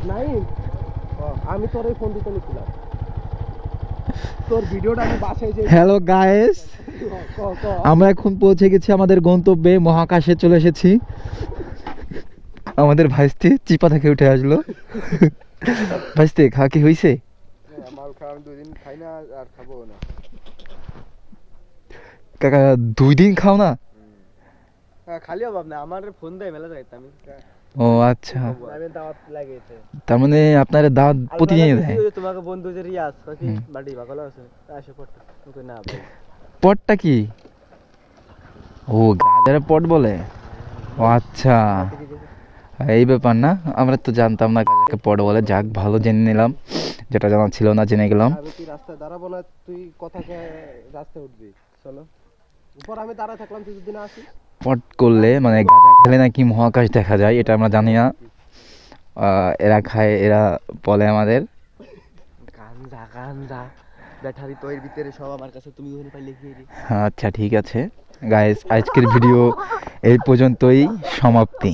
নাই আমি তোর এই ফোন দিতে নিছিলাম তোর ভিডিওটা আমি বাসায় যে হ্যালো গাইস, আমরা এখন পৌঁছে গেছি আমাদের গন্তব্যে, মহাকাশে চলে এসেছি। আমাদের ভাইস্তি চিপা থেকে উঠে আসলো। ভাইস্তি খাওয়া কি হয়েছে? আমার খাওয়া আমি 2 দিন খাই না আর খাবো না। কাকা 2 দিন খাও না? খালি অভাব না, আমার ফোন দেয় মেলা যাইতে আমি। ও আচ্ছা, আমি দাওয়াত লাগিয়েছে। তার মানে আপনার দাওয়াত প্রতিদিন দেয়? তোমাকে বন্ধু যে রিয়াজ কি বাড়ি ভালো আছে আসে পড়তে তোকে না ভাই। পটটা কি? ও গাজারে পট বলে? ও আচ্ছা, এই ব্যাপার না, আমরা তো জানতাম না গাজাকে পট বলে। যাক, ভালো জেনে নিলাম, যেটা জানা ছিল না জেনে গেলাম। আমি তুই রাস্তায় দাঁড়াবো না, তুই কথাকে রাস্তায় উঠবি। চলো উপর আমি দাঁড়া থাকলাম, তুই যদি না আসিস। পট করলে মানে গাঁজা খেলে নাকি মহাকাশ দেখা যায়, এটা আমরা জানি না। এরা খায়, এরা বলে আমাদের। গাঞ্জা গাঞ্জা ব্যাটারি তো এর ভিতরে সব আমার কাছে, তুমি ওখানে পাইলে কি রে? আচ্ছা ঠিক আছে গাইস, আজকের ভিডিও এই পর্যন্তই সমাপ্তি।